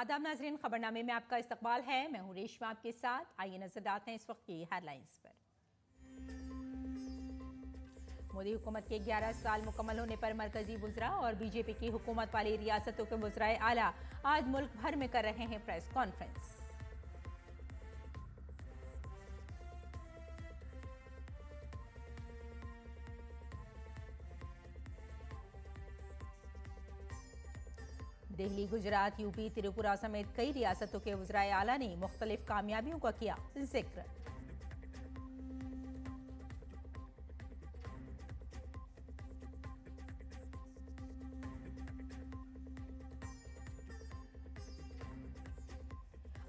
आदाब नाजरीन, खबरनामे में आपका इस्तकबाल है। मैं हूं रेशमा आपके साथ। आइए नजर डालते हैं इस वक्त की हेडलाइंस पर। मोदी हुकूमत के 11 साल मुकम्मल होने पर मरकजी वुज़रा और बीजेपी की हुकूमत वाली रियासतों के वुज़राए आला आज मुल्क भर में कर रहे हैं press conference. Delhi, Gujarat, UP, Tripura समेत कई रियासतों के वुज़राए आला ने मुख्तलिफ कामयाबियों का किया जिक्र।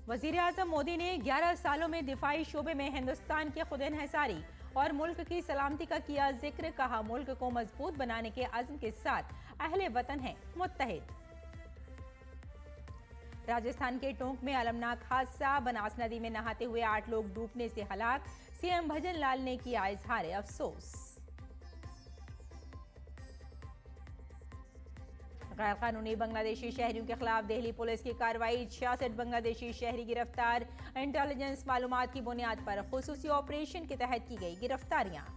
वज़ीर आज़म मोदी ने 11 सालों में दिफाई शोबे में हिंदुस्तान की खुद इन्हिसारी और मुल्क की सलामती का किया जिक्र। कहा, मुल्क को मजबूत बनाने के अज़्म के साथ अहले वतन है मुत्तहिद। राजस्थान के टोंक में अलमनाक हादसा, बनास नदी में नहाते हुए 8 लोग डूबने से हलाक। सीएम भजन लाल ने किया इजहार अफसोस। गैर कानूनी बांग्लादेशी शहरियों के खिलाफ दिल्ली पुलिस की कार्रवाई, 66 बांग्लादेशी शहरी गिरफ्तार। इंटेलिजेंस मालूमात की बुनियाद पर खुसूसी ऑपरेशन के तहत की गई गिरफ्तारियां।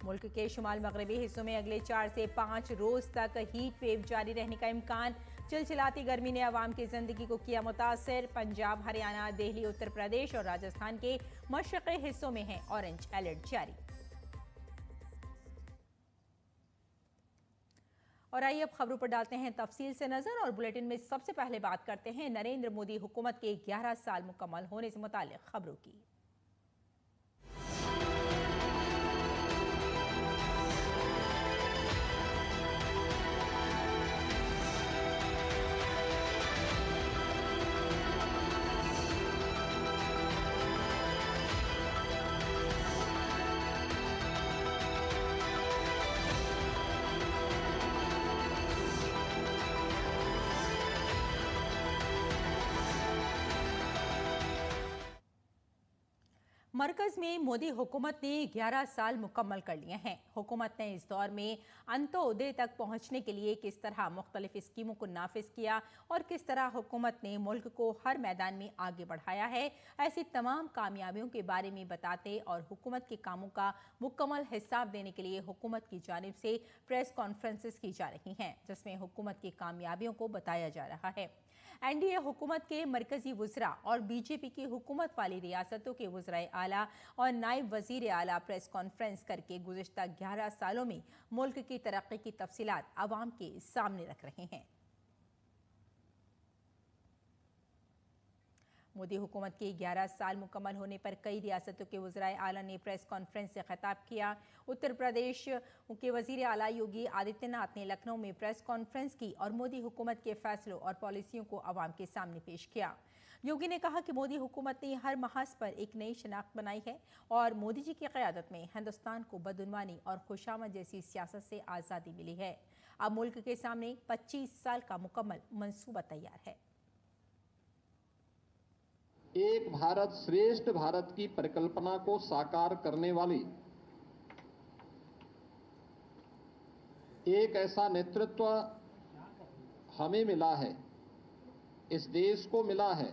मुल्क के शुमाल मगरबी हिस्सों में अगले 4 से 5 रोज तक हीट वेव जारी रहने का इम्कान। चिलचिलाती गर्मी ने अवाम की जिंदगी को किया मुतासिर। पंजाब, हरियाणा, दिल्ली, उत्तर प्रदेश और राजस्थान के मशरक़ी हिस्सों में है ऑरेंज अलर्ट जारी। और आइए अब खबरों पर डालते हैं तफसील से नजर और बुलेटिन में सबसे पहले बात करते हैं नरेंद्र मोदी हुकूमत के 11 साल मुकम्मल होने से मुताल्लिक खबरों की। मरकज में मोदी हुकूमत ने 11 साल मुकम्मल कर लिए हैं। हुकूमत ने इस दौर में अंत्योदय तक पहुंचने के लिए किस तरह मुख्तलिफ स्कीमों को नाफिज किया और किस तरह हुकूमत ने मुल्क को हर मैदान में आगे बढ़ाया है, ऐसी तमाम कामयाबियों के बारे में बताते और हुकूमत के कामों का मुकम्मल हिसाब देने के लिए हुकूमत की जानिब से प्रेस कॉन्फ्रेंसेस की जा रही हैं, जिसमें हुकूमत की कामयाबियों को बताया जा रहा है। एनडीए हुकूमत के मरकजी वुज़रा और बीजेपी की हुकूमत वाली रियासतों के वुज़राए आला और नायब वज़ीर आला प्रेस कॉन्फ्रेंस करके गुज़िश्ता 11 सालों में मुल्क की तरक्की की तफसीलात अवाम के सामने रख रहे हैं। मोदी हुकूमत के 11 साल मुकम्मल होने पर कई रियासतों के वज़राए आला ने प्रेस कॉन्फ्रेंस से खिताब किया। उत्तर प्रदेश के वज़ीर आला योगी आदित्यनाथ ने लखनऊ में प्रेस कॉन्फ्रेंस की और मोदी हुकूमत के फैसलों और पॉलिसियों को अवाम के सामने पेश किया। योगी ने कहा कि मोदी हुकूमत ने हर महाज पर एक नई शनाख्त बनाई है और मोदी जी की क़यादत में हिंदुस्तान को बदउनवानी और खुशामद जैसी सियासत से आज़ादी मिली है। अब मुल्क के सामने 25 साल का मुकम्मल मंसूबा तैयार है। एक भारत श्रेष्ठ भारत की परिकल्पना को साकार करने वाली एक ऐसा नेतृत्व हमें मिला है, इस देश को मिला है,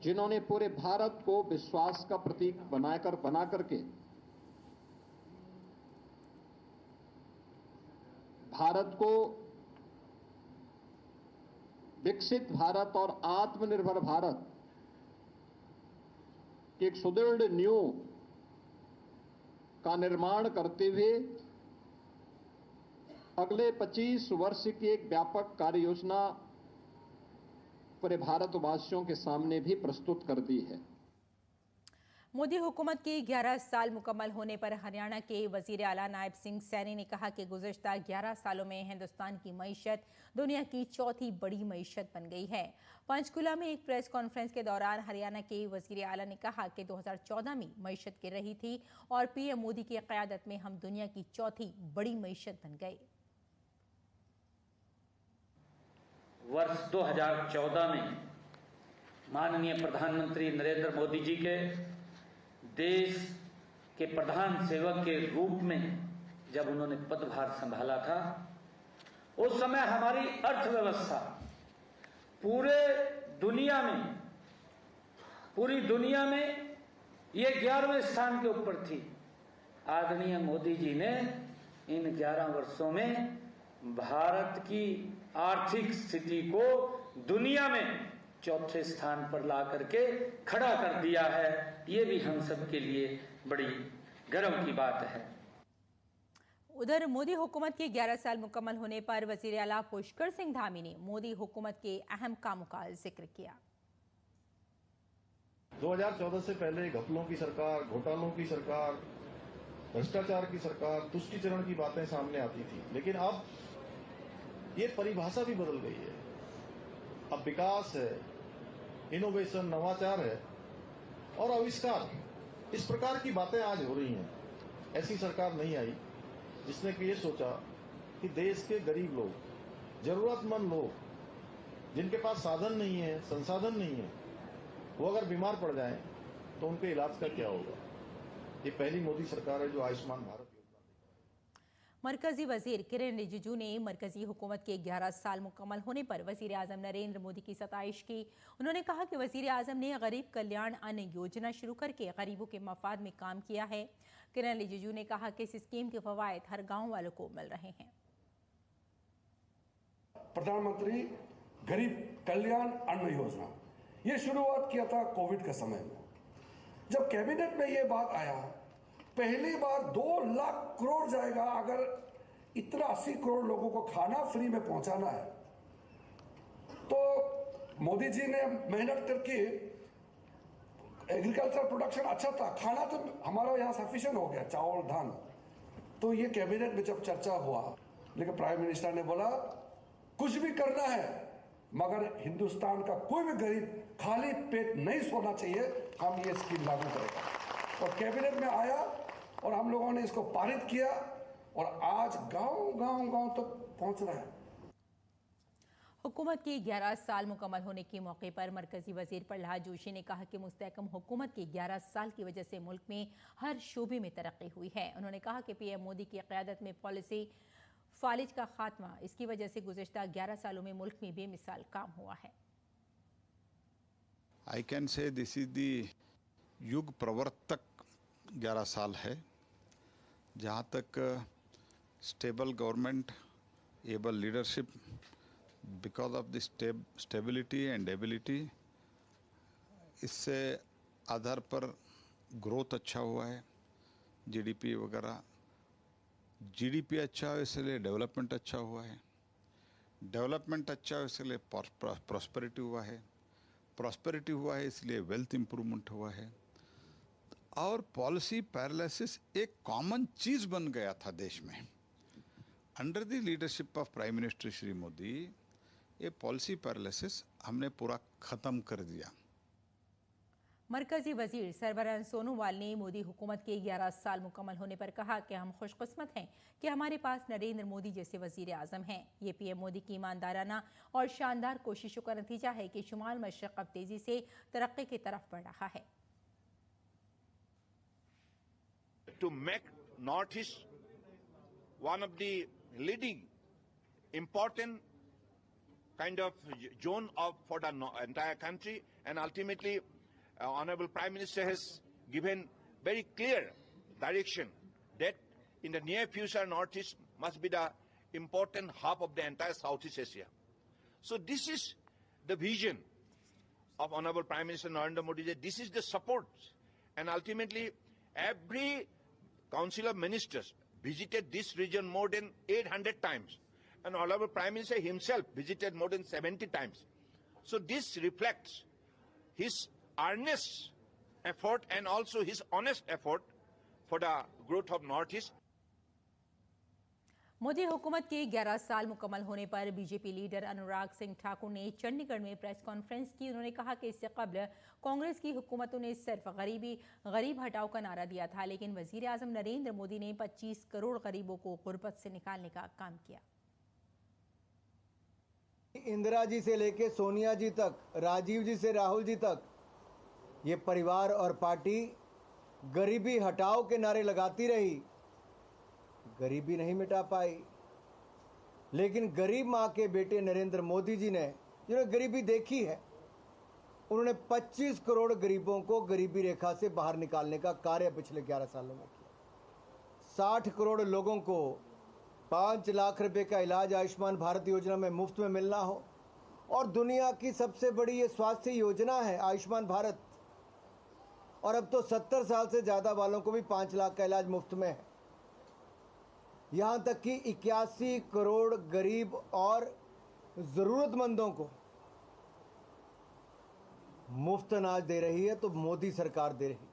जिन्होंने पूरे भारत को विश्वास का प्रतीक बना करके भारत को विकसित भारत और आत्मनिर्भर भारत की एक सुदृढ़ नींव का निर्माण करते हुए अगले 25 वर्ष की एक व्यापक कार्य योजना पूरे भारतवासियों के सामने भी प्रस्तुत कर दी है। मोदी हुकूमत के 11 साल मुकम्मल होने पर हरियाणा के वज़ीर आला नायब सिंह सैनी ने कहा कि गुज़श्ता 11 सालों में हिंदुस्तान की मईशत दुनिया की चौथी बड़ी मईशत बन गई है। पंचकुला में एक प्रेस कॉन्फ्रेंस के दौरान हरियाणा के वज़ीर आला ने कहा कि 2014 में मईशत गिर रही थी और पीएम मोदी की क़यादत में हम दुनिया की चौथी बड़ी मईशत बन गए। वर्ष 2014 में माननीय प्रधानमंत्री नरेंद्र मोदी जी के देश के प्रधान सेवक के रूप में जब उन्होंने पदभार संभाला था, उस समय हमारी अर्थव्यवस्था पूरी दुनिया में ये 11वें स्थान के ऊपर थी। आदरणीय मोदी जी ने इन 11 वर्षों में भारत की आर्थिक स्थिति को दुनिया में 4थे स्थान पर ला करके खड़ा कर दिया है। ये भी हम सब के लिए बड़ी गर्व की बात है। उधर मोदी हुकूमत के 11 साल मुकम्मल होने पर वजीर आला पुष्कर सिंह धामी ने मोदी हुकूमत के अहम कामों का जिक्र किया। 2014 से पहले घपलों की सरकार, घोटालों की सरकार, भ्रष्टाचार की सरकार, तुष्टीकरण की बातें सामने आती थी, लेकिन अब ये परिभाषा भी बदल गई है। अब विकास है, इनोवेशन, नवाचार है और आविष्कार, इस प्रकार की बातें आज हो रही हैं। ऐसी सरकार नहीं आई जिसने कि ये सोचा कि देश के गरीब लोग, जरूरतमंद लोग, जिनके पास साधन नहीं है, संसाधन नहीं है, वो अगर बीमार पड़ जाएं तो उनके इलाज का क्या होगा। ये पहली मोदी सरकार है जो आयुष्मान भारत योजना। मरकजी वजीर किरण रिजिजू ने मरकजी हुकूमत के 11 साल मुकम्मल होने पर वजीर आजम नरेंद्र मोदी की सताइश की। उन्होंने कहा कि वजीर आजम ने गरीब कल्याण अन्न योजना शुरू करके गरीबों के मफाद में काम किया है। किरण रिजिजू ने कहा कि इस स्कीम के फवायद हर गांव वालों को मिल रहे हैं। प्रधानमंत्री गरीब कल्याण अन्न योजना ये शुरुआत किया था कोविड के समय में। जब कैबिनेट में ये बात आया, पहली बार 2 लाख करोड़ जाएगा। अगर इतना 80 करोड़ लोगों को खाना फ्री में पहुंचाना है तो मोदी जी ने मेहनत करके, एग्रीकल्चर प्रोडक्शन अच्छा था, खाना तो हमारा यहाँ सफिशिएंट हो गया, चावल धान। तो ये कैबिनेट में जब चर्चा हुआ, लेकिन प्राइम मिनिस्टर ने बोला कुछ भी करना है मगर हिंदुस्तान का कोई भी गरीब खाली पेट नहीं सोना चाहिए, हम ये स्कीम लागू करेंगे। और कैबिनेट में आया और हम लोगों ने इसको पारित किया और आज गांव तक पहुंच रहा है। हुकूमत के 11 साल मुकम्मल होने के मौके पर मरकजी वजीर प्रहलाद जोशी ने कहा कि मुस्तहकम हुकूमत के 11 साल की वजह से मुल्क में हर शोबे में तरक्की हुई है। उन्होंने कहा कि पीएम मोदी की क़यादत में पॉलिसी फालिज का खात्मा, इसकी वजह से गुज़िश्ता 11 सालों में मुल्क में बेमिसाल काम हुआ है। I can say this is the युग प्रवर्तक 11 साल है, जहाँ तक stable government, able leadership, because of the stability and ability, इससे आधार पर ग्रोथ अच्छा हुआ है, जीडीपी वगैरह। जीडीपी अच्छा हो इसलिए डेवलपमेंट अच्छा हुआ है, डेवलपमेंट अच्छा हो इसलिए प्रॉस्पेरिटी हुआ है, प्रॉस्पेरिटी हुआ है इसलिए वेल्थ इंप्रूवमेंट हुआ है। और पॉलिसी पैरालिसिस एक कॉमन चीज़ बन गया था देश में। Under the leadership of prime minister Shri Modi ये पॉलिसी पैरालिसिस हमने पूरा ख़त्म कर दिया। मरकजी वजीर सरबराह सोनोवाल ने मोदी हुकूमत के 11 साल मुकम्मल होने पर कहा कि हम खुशकिस्मत हैं कि हमारे पास नरेंद्र मोदी जैसे वजीर आजम हैं। ये पीएम मोदी की ईमानदाराना और शानदार कोशिशों का नतीजा है कि शुमाल मशरक़ अब तेजी से तरक्की की तरफ बढ़ रहा है। To make Northeast one of the leading important kind of zone for the entire country, and ultimately Honorable Prime Minister has given very clear direction that in the near future Northeast must be the important hub of the entire Southeast Asia. So this is the vision of Honorable Prime Minister Narendra Modi. This is the support, and ultimately every Council of Ministers visited this region more than 800 times, and Honorable Prime Minister himself visited more than 70 times. So this reflects his earnest effort and also his honest effort for the growth of Northeast. Modi हुकूमत के 11 साल मुकम्मल होने पर BJP leader Anurag Singh Thakur ने चंडीगढ़ में press conference की। उन्होंने कहा कि इससे कबल कांग्रेस की हुकूमतों ने सिर्फ गरीब हटाओ का नारा दिया था, लेकिन वजीर आजम नरेंद्र मोदी ने 25 करोड़ गरीबों को गुर्बत से निकालने का काम किया। इंदिरा जी से लेके सोनिया जी तक, राजीव जी से राहुल जी तक, ये परिवार और पार्टी गरीबी हटाओ के नारे लगाती रही, गरीबी नहीं मिटा पाई। लेकिन गरीब माँ के बेटे नरेंद्र मोदी जी ने, जिन्होंने गरीबी देखी है, उन्होंने 25 करोड़ गरीबों को गरीबी रेखा से बाहर निकालने का कार्य पिछले 11 सालों में किया। 60 करोड़ लोगों को 5 लाख रुपए का इलाज आयुष्मान भारत योजना में मुफ्त में मिलना हो, और दुनिया की सबसे बड़ी ये स्वास्थ्य योजना है आयुष्मान भारत, और अब तो 70 साल से ज़्यादा वालों को भी 5 लाख का इलाज मुफ्त में है। यहाँ तक कि 81 करोड़ गरीब और ज़रूरतमंदों को मुफ्त अनाज दे रही है, तो मोदी सरकार दे रही है।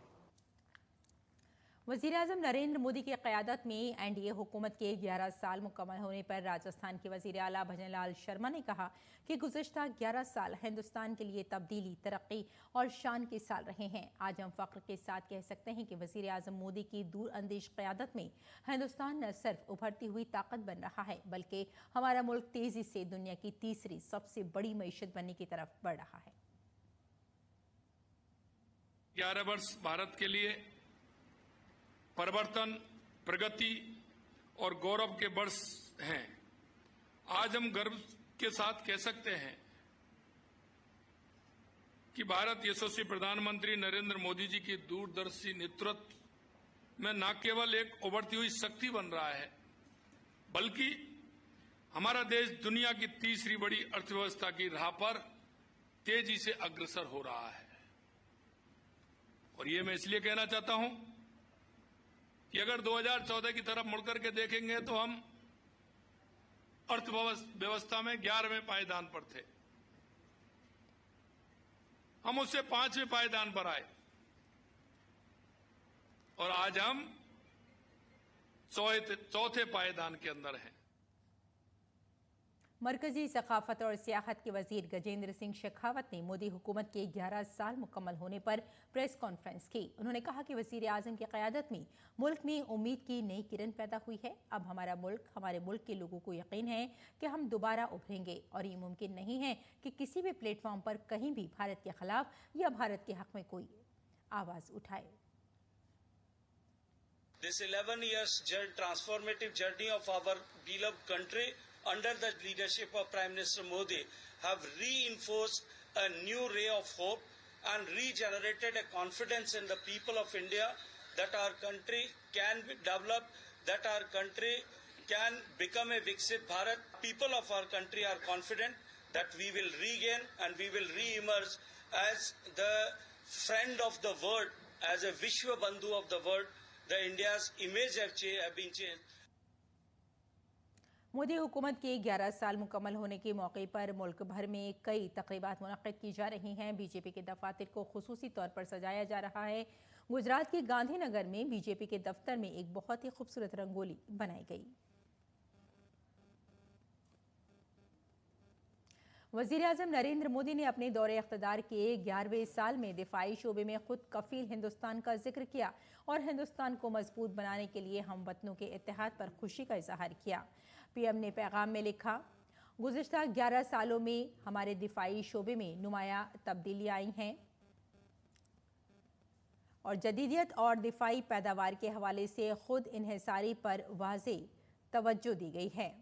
वज़ीर-ए-आज़म नरेंद्र मोदी की क़यादत में एनडीए हुकूमत के 11 साल मुकम्मल होने पर राजस्थान के वज़ीर आला भजन लाल शर्मा ने कहा कि गुज़िश्ता 11 साल हिंदुस्तान के लिए तब्दीली, तरक्की और शान के साल रहे हैं। आज हम फ़ख्र के साथ कह सकते हैं कि वज़ीर-ए-आज़म मोदी की दूरअंदेश क़यादत में हिंदुस्तान न सिर्फ उभरती हुई ताकत बन रहा है, बल्कि हमारा मुल्क तेज़ी से दुनिया की तीसरी सबसे बड़ी मईशत बनने की तरफ बढ़ रहा है। 11 वर्ष भारत के लिए परिवर्तन, प्रगति और गौरव के वर्ष हैं। आज हम गर्व के साथ कह सकते हैं कि भारत यशस्वी प्रधानमंत्री नरेंद्र मोदी जी की दूरदर्शी नेतृत्व में न केवल एक उभरती हुई शक्ति बन रहा है, बल्कि हमारा देश दुनिया की तीसरी बड़ी अर्थव्यवस्था की राह पर तेजी से अग्रसर हो रहा है। और ये मैं इसलिए कहना चाहता हूं कि अगर 2014 की तरफ मुड़कर के देखेंगे तो हम अर्थव्यवस्था में 11वें पायदान पर थे। हम उससे 5वें पायदान पर आए और आज हम चौथे पायदान के अंदर हैं। मरकजी सकाफत और सियाहत के वजीर गजेंद्र सिंह शेखावत ने मोदी हुकूमत के 11 साल मुकम्मल होने पर प्रेस कॉन्फ्रेंस की। उन्होंने कहा कि वजीर आजम की क़यादत में मुल्क में उम्मीद की नई किरण पैदा हुई है। अब हमारे मुल्क के लोगों को यकीन है कि हम दोबारा उभरेंगे और ये मुमकिन नहीं है कि किसी भी प्लेटफॉर्म पर कहीं भी भारत के खिलाफ या भारत के हक में कोई आवाज उठाए। This 11 years transformative journey of our beloved country under the leadership of Prime Minister Modi have reinforced a new ray of hope and regenerated a confidence in the people of India that our country can be developed, that our country can become a Viksit Bharat. People of our country are confident that we will regain and we will re-emerge as the friend of the world, as a Vishwa Bandhu of the world. The India's image have been changed. Modi हुकूमत के 11 साल मुकम्मल होने के मौके पर मुल्क भर में कई तकरीबात मुनक़्क़िद की जा रही हैं। बीजेपी के दफातर को खुसूसी तौर पर सजाया जा रहा है। गुजरात के गांधीनगर में बीजेपी के दफ्तर में एक बहुत ही खूबसूरत रंगोली बनाई गई। वज़ीर-ए-आज़म नरेंद्र मोदी ने अपने दौरे इख्तिदार के 11वें साल में दिफाई शोबे में खुद कफील हिंदुस्तान का जिक्र किया और हिंदुस्तान को मजबूत बनाने के लिए हम वतनों के इत्तेहाद पर खुशी का इजहार किया। पीएम ने पैगाम में लिखा, गुज़िश्ता 11 सालों में हमारे दिफाई शोबे में नुमाया तब्दीलियाँ आई हैं और जदीदियत और दिफाई पैदावार के हवाले से खुद इन्हिसारी पर वाज़े तवज्जो दी गई है।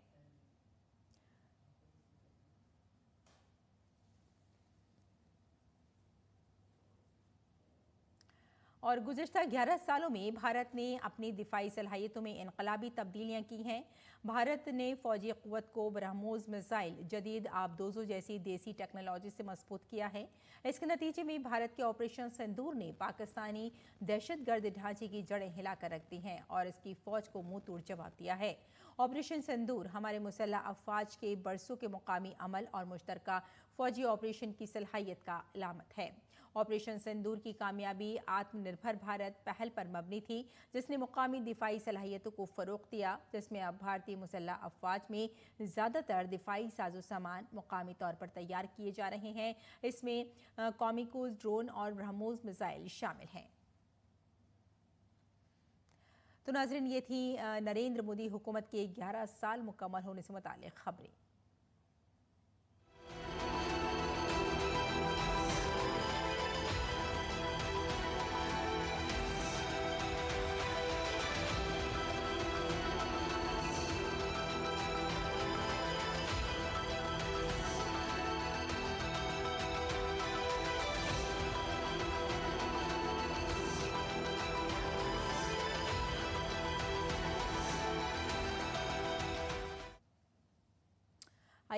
और गुज़िश्ता 11 सालों में भारत ने अपनी दिफाई सलाहियतों में इनकलाबी तब्दीलियाँ की हैं। भारत ने फ़ौजी क़ुव्वत को ब्रह्मोस मिसाइल, जदीद आबदोज़ों जैसी देसी टेक्नोलॉजी से मजबूत किया है। इसके नतीजे में भारत के ऑपरेशन सिंदूर ने पाकिस्तानी दहशतगर्द ढांचे की जड़ें हिलाकर रख दी हैं और इसकी फ़ौज को मुंह तोड़ जवाब दिया है। ऑपरेशन सिंदूर हमारे मुसल्लह अफ़वाज के बरसों के मुकामी अमल और मुश्तरका फ़ौजी ऑपरेशन की सलाहियत का अलामत है। ऑपरेशन सिंदूर की कामयाबी आत्मनिर्भर भारत पहल पर मबनी थी, जिसने मुकामी दिफाई सलाहियतों को फ़रोग़ दिया, जिसमें अब भारतीय मुसल्लह अफ़वाज में ज़्यादातर दिफाई साजो सामान मुकामी तौर पर तैयार किए जा रहे हैं। इसमें कॉमिकोज ड्रोन और ब्रह्मोस मिसाइल शामिल हैं। तो नाज़रीन, ये थी नरेंद्र मोदी हुकूमत के 11 साल मुकम्मल होने से मुताल्लिक़ खबरें।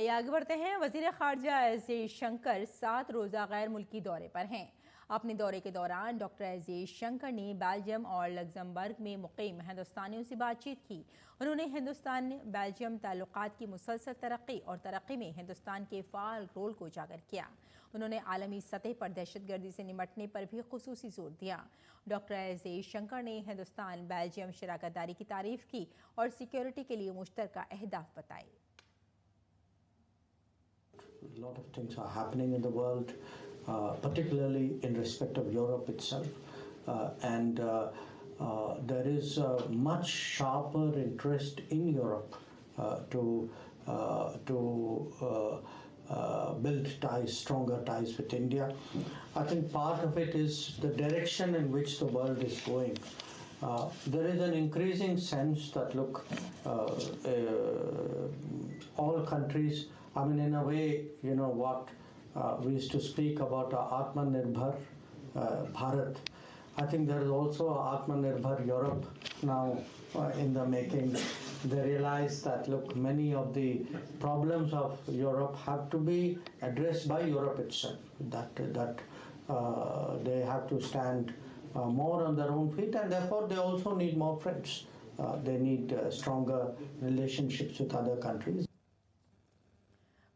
आइए आगे बढ़ते हैं। वजीर खारजा एस जयशंकर 7 रोज़ा गैर मुल्की दौरे पर हैं। अपने दौरे के दौरान डॉक्टर एस जयशंकर ने बेल्जियम और लग्जमबर्ग में मुकीम हिंदुस्तानियों से बातचीत की। उन्होंने हिंदुस्तान बेल्जियम ताल्लुकात की मुसलसल तरक्की और तरक्की में हिंदुस्तान के फ़ाल रोल को उजागर किया। उन्होंने आलमी सतह पर दहशतगर्दी से निपटने पर भी खुसूसी जोर दिया। डॉक्टर एस जयशंकर ने हिंदुस्तान बेल्जियम शराकतदारी की तारीफ की और सिक्योरिटी के लिए मुश्तरका अहदाफ बताए। A lot of things are happening in the world, particularly in respect of Europe itself, and there is much sharper interest in Europe to build ties, stronger ties with India. I think part of it is the direction in which the world is going. There is an increasing sense that look, all countries, I mean, in a way, you know what, we used to speak about Atmanirbhar Bharat. I think there is also Atmanirbhar Europe now in the making. They realize that, look, many of the problems of Europe have to be addressed by Europe itself, that they have to stand more on their own feet, and therefore they also need more friends. They need stronger relationships with other countries.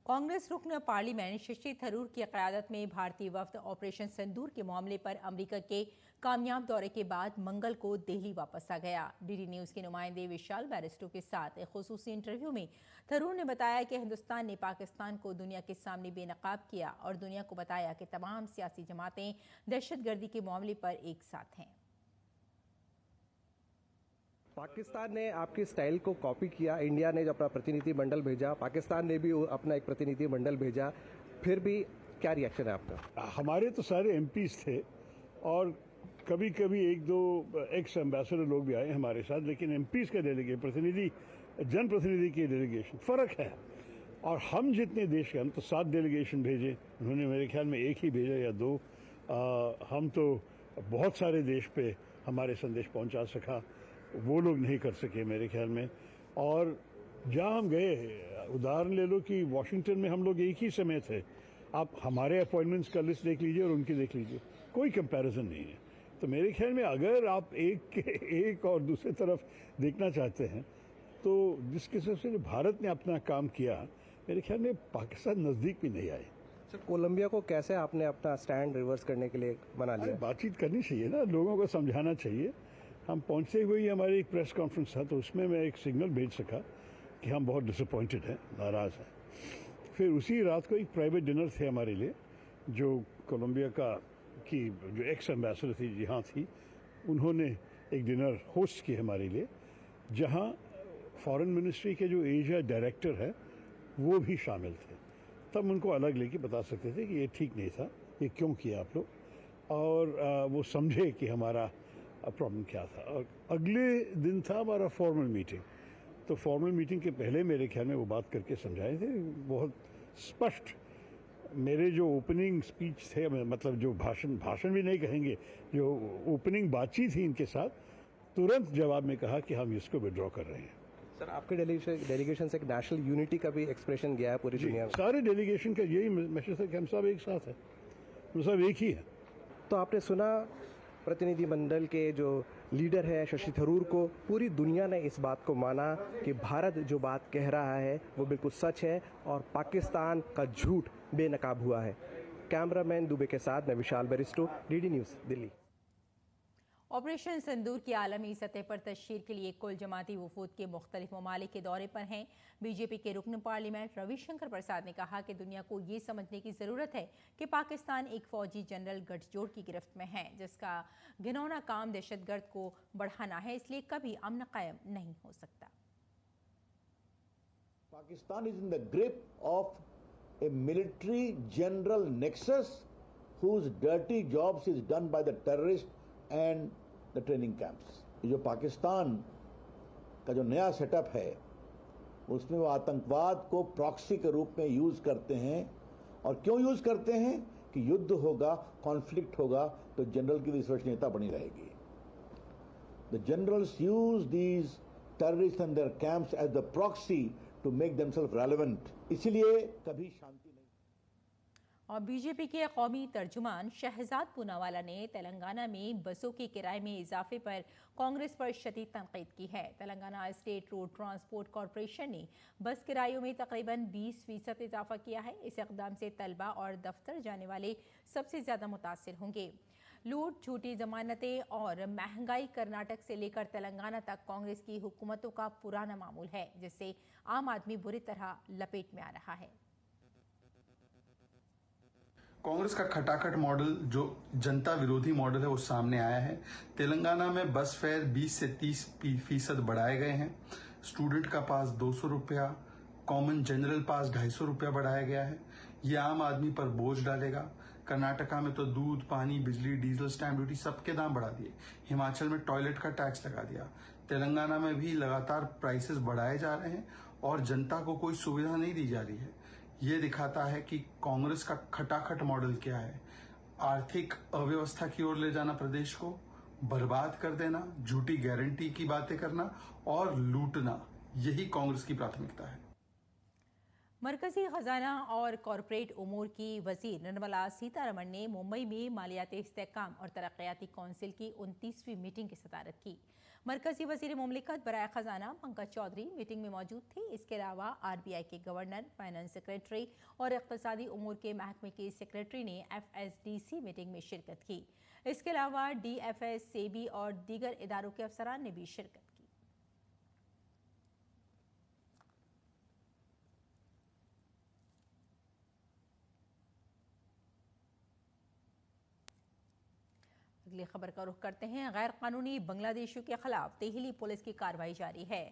Congress रुकन parliament Shashi Tharoor की क़यादत में भारतीय वफ्द operation सिंदूर के मामले पर America के कामयाब दौरे के बाद मंगल को दिल्ली वापस आ गया। डीडी न्यूज़ के नुमाइंदे विशाल बैरिस्टो के साथ एक खुसूसी इंटरव्यू में थरूर ने बताया कि हिंदुस्तान ने पाकिस्तान को दुनिया के सामने बेनकाब किया और दुनिया को बताया कि तमाम सियासी जमातें दहशतगर्दी के मामले पर एक साथ हैं। पाकिस्तान ने आपके स्टाइल को कॉपी किया, इंडिया ने जो अपना प्रतिनिधि मंडल भेजा, पाकिस्तान ने भी अपना एक प्रतिनिधि मंडल भेजा, फिर भी क्या रिएक्शन है आपका? हमारे तो सारे एमपीज थे और कभी कभी एक दो एक्स एम्बेसडर लोग भी आए हमारे साथ, लेकिन एमपीज का डेलीगेशन, प्रतिनिधि, जनप्रतिनिधि की डेलीगेशन फ़र्क है। और हम जितने देश के, हम तो 7 डेलीगेशन भेजे, उन्होंने मेरे ख्याल में एक ही भेजा या 2। हम तो बहुत सारे देश पे हमारे संदेश पहुंचा सका, वो लोग नहीं कर सके मेरे ख्याल में। और जहाँ हम गए, उदाहरण ले लो कि वॉशिंगटन में हम लोग एक ही समय थे। आप हमारे अपॉइंटमेंट्स का लिस्ट देख लीजिए और उनकी देख लीजिए, कोई कंपैरिजन नहीं है। तो मेरे ख्याल में अगर आप एक और दूसरी तरफ देखना चाहते हैं तो जिस किस्म से भारत ने अपना काम किया, मेरे ख्याल में पाकिस्तान नज़दीक भी नहीं आए। सर, कोलंबिया को कैसे आपने अपना स्टैंड रिवर्स करने के लिए बना लिया? बातचीत करनी चाहिए ना, लोगों को समझाना चाहिए। हम पहुंचते हुए ही हमारी एक प्रेस कॉन्फ्रेंस था, तो उसमें मैं एक सिग्नल भेज सका कि हम बहुत डिसअपॉइंटेड हैं, नाराज़ हैं। फिर उसी रात को एक प्राइवेट डिनर थे हमारे लिए, जो कोलंबिया की जो एक्स एम्बेसडर थी जहाँ थी, उन्होंने एक डिनर होस्ट की हमारे लिए, जहाँ फॉरेन मिनिस्ट्री के जो एशिया डायरेक्टर है वो भी शामिल थे। तब उनको अलग लेके बता सकते थे कि ये ठीक नहीं था, ये क्यों किया आप लोग, और वो समझे कि हमारा प्रॉब्लम क्या था। और अगले दिन था हमारा फॉर्मल मीटिंग, तो फॉर्मल मीटिंग के पहले मेरे ख्याल में वो बात करके समझाए थे बहुत स्पष्ट। मेरे जो ओपनिंग स्पीच थे, मतलब जो भाषण भी नहीं कहेंगे, जो ओपनिंग बातचीत थी इनके साथ, तुरंत जवाब में कहा कि हम इसको विड्रॉ कर रहे हैं। सर, आपके डेलीगेशन से एक नेशनल यूनिटी का भी एक्सप्रेशन गया है पूरी दुनिया में। सारे डेलीगेशन का यही मैसेज है कि हम सब एक साथ हैं, हम सब एक ही हैं। तो आपने सुना प्रतिनिधि मंडल के जो लीडर है शशि थरूर को, पूरी दुनिया ने इस बात को माना कि भारत जो बात कह रहा है वो बिल्कुल सच है और पाकिस्तान का झूठ बेनकाब हुआ है। कैमरामैन दुबे के साथ मैं विशाल बैरिस्टो, DD news, Delhi. Operation Sindoor की आलमी सतह पर तशहीर के लिए कुल जमाती वफूद के मुख्तलिफ ममालिक के दौरे पर हैं। बीजेपी के रुकन पार्लियामेंट रविशंकर प्रसाद ने कहा कि दुनिया को ये समझने की ज़रूरत है कि पाकिस्तान एक फ़ौजी जनरल गठजोड़ की गिरफ्त में है, जिसका घिनौना काम दहशतगर्द को बढ़ाना है, इसलिए कभी अमन कायम नहीं हो सकता। Pakistan is in the grip of A military general nexus whose dirty jobs is done by the terrorists and the training camps. जो पाकिस्तान का जो नया सेटअप है उसमें वो आतंकवाद को प्रॉक्सी के रूप में यूज करते हैं। और क्यों यूज करते हैं कि युद्ध होगा, कॉन्फ्लिक्ट होगा तो जनरल की विश्वसनीयता बनी रहेगी। The generals use these terrorists and their camps as the proxy to make themselves relevant. इसलिए कभी शांति नहीं। और बीजेपी के कौमी तर्जुमान शहजाद पूनावाला ने तेलंगाना में बसों के किराए में इजाफे पर कांग्रेस पर शदीद तनकीद की है। Telangana state road transport corporation ने बस किरायों में तकरीबन 20% इजाफा किया है। इस इक़दाम से तलबा और दफ्तर जाने वाले सबसे ज़्यादा मुतासिर होंगे। लूट, झूठी जमानतें और महंगाई कर्नाटक से लेकर तेलंगाना तक कांग्रेस की हुकूमतों का पुराना मामूल है, जिससे आम आदमी बुरी तरह लपेट में आ रहा है। कांग्रेस का खटाखट मॉडल जो जनता विरोधी मॉडल है वो सामने आया है। तेलंगाना में बस फेयर 20 से 30% बढ़ाए गए हैं। स्टूडेंट का पास 200 रुपया, कॉमन जनरल पास 250 रुपया बढ़ाया गया है। ये आम आदमी पर बोझ डालेगा। कर्नाटका में तो दूध, पानी, बिजली, डीजल, स्टैंप ड्यूटी सबके दाम बढ़ा दिए। हिमाचल में टॉयलेट का टैक्स लगा दिया। तेलंगाना में भी लगातार प्राइसेस बढ़ाए जा रहे हैं और जनता को कोई सुविधा नहीं दी जा रही है। ये दिखाता है कि कांग्रेस का खटाखट मॉडल क्या है। आर्थिक अव्यवस्था की ओर ले जाना प्रदेश को, बर्बाद कर देना, झूठी गारंटी की बातें करना और लूटना, यही कांग्रेस की प्राथमिकता है। मरकजी खजाना और कॉरपोरेट उमूर की वजीर निर्मला सीतारमण ने मुंबई में मालियाती इस्तेहकाम और तरक्याती कौंसिल की 29वीं मीटिंग की सदारत की। मरकजी वजीर मुमलिकत बराए खजाना पंकज चौधरी मीटिंग में मौजूद थे। इसके अलावा RBI के गवर्नर, फाइनेंस सेक्रेटरी और इक़्तिसादी उमूर के महकमे के सेक्रेटरी ने FSDC मीटिंग में शिरकत की। इसके अलावा DFS, सेबी और दीगर इदारों के अफसरान ने भी शिरकत की। अगली खबर का रुख करते हैं। गैर कानूनी बांग्लादेशियों के खिलाफ देहली पुलिस की कार्रवाई जारी है।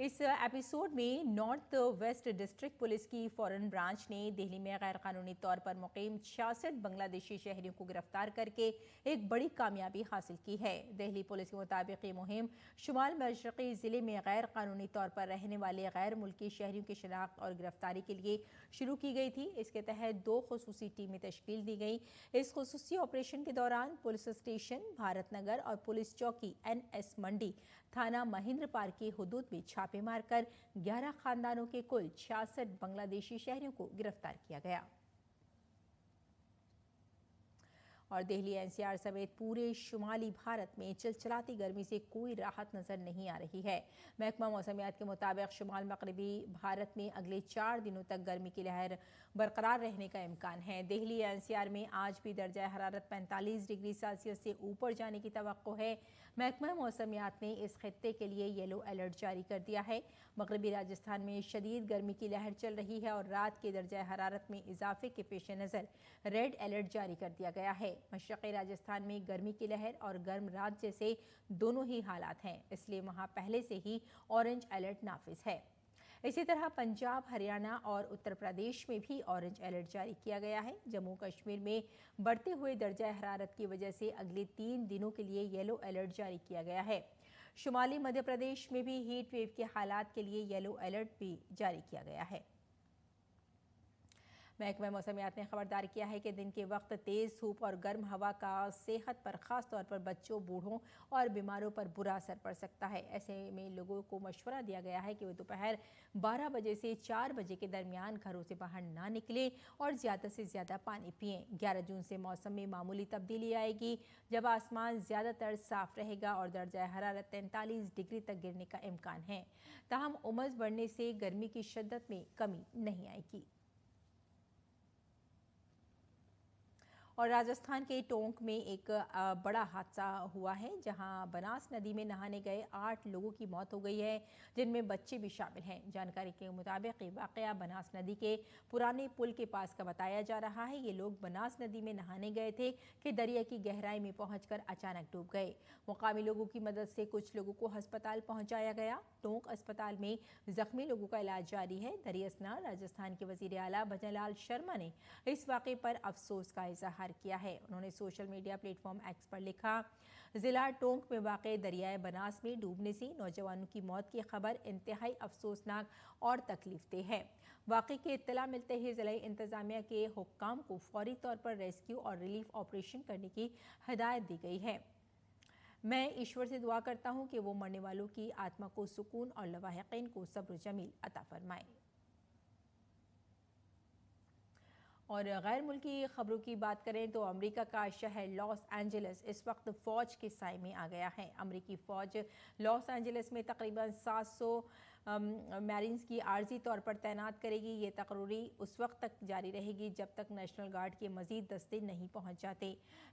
इस एपिसोड में नॉर्थ वेस्ट डिस्ट्रिक्ट पुलिस की फॉरेन ब्रांच ने दिल्ली में गैर कानूनी तौर पर मुकीम 66 बांग्लादेशी शहरियों को गिरफ्तार करके एक बड़ी कामयाबी हासिल की है। दिल्ली पुलिस के मुताबिक ये मुहिम शुमाल मशरक़ी ज़िले में गैर कानूनी तौर पर रहने वाले गैर मुल्की शहरियों की शनाख्त और गिरफ्तारी के लिए शुरू की गई थी। इसके तहत 2 खुसूसी टीमें तश्कील दी गई। इस खुसूसी ऑपरेशन के दौरान पुलिस स्टेशन भारत नगर और पुलिस चौकी NS मंडी थाना महेंद्र पार की हुदूद में छापे मारकर 11 खानदानों के कुल 66 बांग्लादेशी शहरियों को गिरफ्तार किया गया। और दिल्ली NCR समेत पूरे शुमाली भारत में चिलचिलाती गर्मी से कोई राहत नजर नहीं आ रही है। महकमा मौसमियात के मुताबिक शुमाल मगरबी भारत में अगले 4 दिनों तक गर्मी की लहर बरकरार रहने का इम्कान है। दिल्ली NCR में आज भी दर्जा हरारत 45 डिग्री सेल्सियस से ऊपर जाने की तवक्को है। महकमा मौसमियात ने इस खित्ते के लिए येलो अलर्ट जारी कर दिया है। मगरबी राजस्थान में शदीद गर्मी की लहर चल रही है और रात के दर्जा हरारत में इजाफे के पेश नज़र रेड अलर्ट जारी कर दिया गया है। मशरक़ी राजस्थान में गर्मी की लहर और गर्म रात जैसे दोनों ही हालात हैं, इसलिए वहाँ पहले से ही ऑरेंज अलर्ट नाफिज है। इसी तरह पंजाब, हरियाणा और उत्तर प्रदेश में भी ऑरेंज अलर्ट जारी किया गया है। जम्मू कश्मीर में बढ़ते हुए दर्जा हरारत की वजह से अगले 3 दिनों के लिए येलो अलर्ट जारी किया गया है। शुमाली मध्य प्रदेश में भी हीट वेव के हालात के लिए येलो अलर्ट भी जारी किया गया है। महकमा मौसमियात ने खबरदार किया है कि दिन के वक्त तेज़ धूप और गर्म हवा का सेहत पर ख़ास तौर पर बच्चों, बूढ़ों और बीमारों पर बुरा असर पड़ सकता है। ऐसे में लोगों को मशवरा दिया गया है कि वे दोपहर 12 बजे से 4 बजे के दरमियान घरों से बाहर ना निकलें और ज़्यादा से ज़्यादा पानी पिएं। 11 जून से मौसम में मामूली तब्दीली आएगी, जब आसमान ज़्यादातर साफ रहेगा और दर्जा हरारत 43 डिग्री तक गिरने का इम्कान है। ताहम उमस बढ़ने से गर्मी की शिद्दत में कमी नहीं आएगी। और राजस्थान के टोंक में एक बड़ा हादसा हुआ है, जहां बनास नदी में नहाने गए 8 लोगों की मौत हो गई है, जिनमें बच्चे भी शामिल हैं। जानकारी के मुताबिक ये वाक़या बनास नदी के पुराने पुल के पास का बताया जा रहा है। ये लोग बनास नदी में नहाने गए थे कि दरिया की गहराई में पहुंचकर अचानक डूब गए। मुकामी लोगों की मदद से कुछ लोगों को अस्पताल पहुँचाया गया। टोंक अस्पताल में जख्मी लोगों का इलाज जारी है। दरियासना राजस्थान के वज़ीर आला भजनलाल शर्मा ने इस वाक़े पर अफसोस का इजहार किया है। उन्होंने सोशल मीडिया प्लेटफॉर्म X पर लिखा, जिला टोंक में वाक़े दरियाए बनास में डूबने से नौजवानों की मौत की खबर इंतहाई अफसोसनाक और तकलीफदेह है। वाक़े की इत्तला मिलते ही ज़िला इंतज़ामिया के हुक्काम को फौरी तौर पर रेस्क्यू और रिलीफ ऑपरेशन करने की हिदायत दी गई है। मैं ईश्वर से दुआ करता हूं कि वो मरने वालों की आत्मा को सुकून और लवाहिकीन को सब्र जमील अता फरमाए। और गैर मुल्की खबरों की बात करें तो अमेरिका का शहर लॉस एंजलिस इस वक्त फ़ौज के साए में आ गया है। अमेरिकी फ़ौज लॉस एंजलिस में तकरीबन 700 मैरिन्स की आर्जी तौर पर तैनात करेगी। ये तकरीरी उस वक्त तक जारी रहेगी जब तक नेशनल गार्ड के मजीद दस्ते नहीं पहुंच जाते।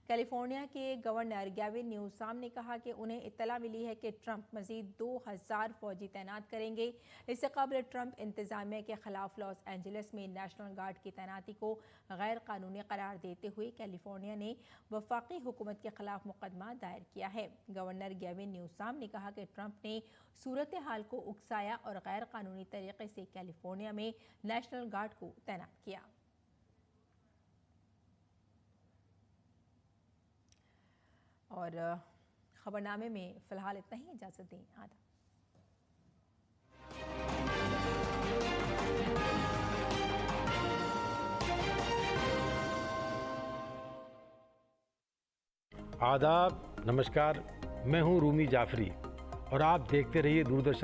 कैलिफोर्निया के गवर्नर गैविन न्यूसॉम ने कहा कि उन्हें इत्तला मिली है कि ट्रंप मजीद 2000 फौजी तैनात करेंगे। इससे कबल ट्रंप इंतजामिया के खिलाफ लॉस एंजलिस में नेशनल गार्ड की तैनाती को गैर कानूनी करार देते हुए कैलिफोर्निया ने वफाकी हुकूमत के खिलाफ मुकदमा दायर किया है। गवर्नर गैविन न्यूसॉम ने कहा कि ट्रंप ने सूरत हाल को उकसाया और गैर कानूनी तरीके से कैलिफोर्निया में नेशनल गार्ड को तैनात किया। और खबरनामे में फिलहाल इतना ही। इजाजत दें। आदा। आदाब, नमस्कार। मैं हूं रूमी जाफरी और आप देखते रहिए दूरदर्शन।